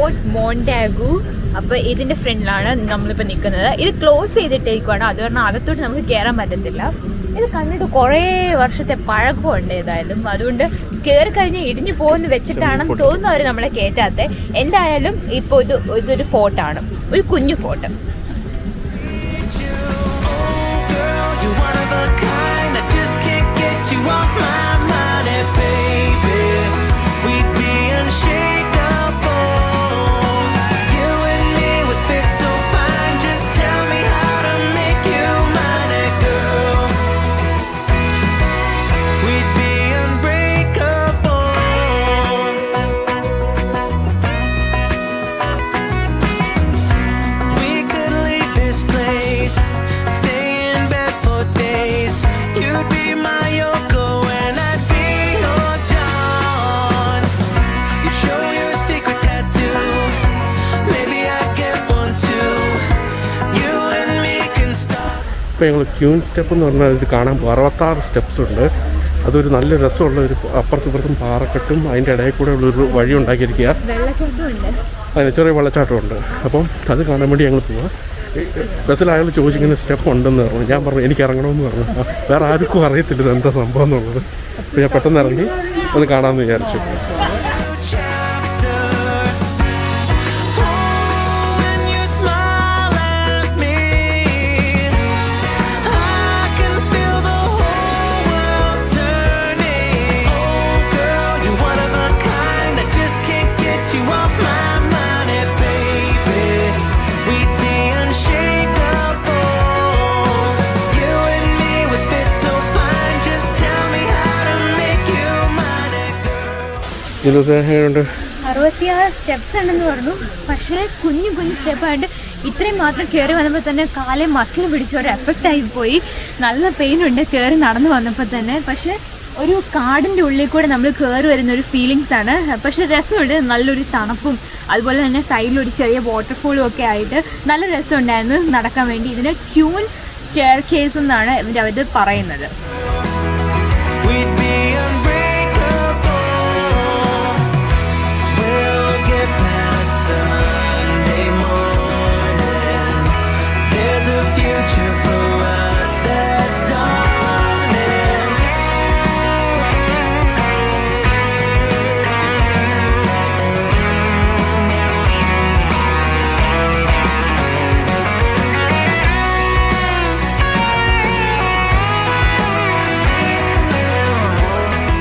Fort മോണ്ടാഗു. അപ്പോൾ ഇതിൻ്റെ ഫ്രണ്ടിലാണ് നമ്മളിപ്പോൾ നിൽക്കുന്നത്. ഇത് ക്ലോസ് ചെയ്തിട്ടേക്കുവാണ്, അത് കാരണം അകത്തോട്ട് നമുക്ക് കയറാൻ പറ്റത്തില്ല. ഇത് കണ്ടിട്ട് കുറേ വർഷത്തെ പഴക്കമുണ്ട് ഏതായാലും, അതുകൊണ്ട് കയറി കഴിഞ്ഞ് ഇടിഞ്ഞു പോകുന്ന വെച്ചിട്ടാണെന്ന് തോന്നുന്നവർ നമ്മളെ കയറ്റാത്ത. എന്തായാലും ഇപ്പോൾ ഇതൊരു ഫോർട്ടാണ്, ഒരു കുഞ്ഞു ഫോർട്ട്. ഇപ്പോൾ ഞങ്ങൾ ക്യൂൻ സ്റ്റെപ്പ് എന്ന് പറഞ്ഞാൽ ഇത് കാണാൻ 66 സ്റ്റെപ്സ് ഉണ്ട്. അതൊരു നല്ല രസമുള്ള ഒരു അപ്പുറത്തും പാറക്കെട്ടും അതിൻ്റെ ഇടയിൽ കൂടെ ഉള്ളൊരു വഴി ഉണ്ടാക്കിയിരിക്കുക. അതിന് ചെറിയ വെള്ളച്ചാട്ടമുണ്ട്. അപ്പം അത് കാണാൻ വേണ്ടി ഞങ്ങൾ പോവാം. ബസ്സിൽ അയാൾ ചോദിച്ചിങ്ങനെ സ്റ്റെപ്പ് ഉണ്ടെന്ന് പറഞ്ഞു. ഞാൻ പറഞ്ഞു എനിക്ക് ഇറങ്ങണമെന്ന് പറഞ്ഞു. വേറെ ആർക്കും അറിയത്തില്ല ഇത് എന്താ സംഭവം എന്നുള്ളത്. അപ്പോൾ ഞാൻ പെട്ടെന്ന് ഇറങ്ങി ഒന്ന് കാണാമെന്ന് വിചാരിച്ചു. ഈ ദിവസം എങ്ങനെയുണ്ട്? 66 സ്റ്റെപ്സ് ഉണ്ടെന്ന് പറഞ്ഞു. പക്ഷേ കുഞ്ഞു സ്റ്റെപ്പായിട്ട് ഇത്രയും മാത്രം കയറി വന്നപ്പോൾ തന്നെ കാലെ മക്കിൽ പിടിച്ച ഒരു എഫക്റ്റായി പോയി. നല്ല പെയിനുണ്ട് കയറി നടന്നു വന്നപ്പോൾ തന്നെ. പക്ഷേ ഒരു കാടിൻ്റെ ഉള്ളിൽ കൂടെ നമ്മൾ കയറി വരുന്നൊരു ഫീലിങ്സ് ആണ്. പക്ഷേ രസമുണ്ട്, നല്ലൊരു തണുപ്പും അതുപോലെ തന്നെ സൈഡിലൊരു ചെറിയ വാട്ടർഫോളും ഒക്കെ ആയിട്ട് നല്ല രസമുണ്ടായിരുന്നു നടക്കാൻ വേണ്ടി. ഇതിന് ക്യൂൻ സ്റ്റെയർ കേസ് എന്നാണ് അവർ പറയുന്നത്.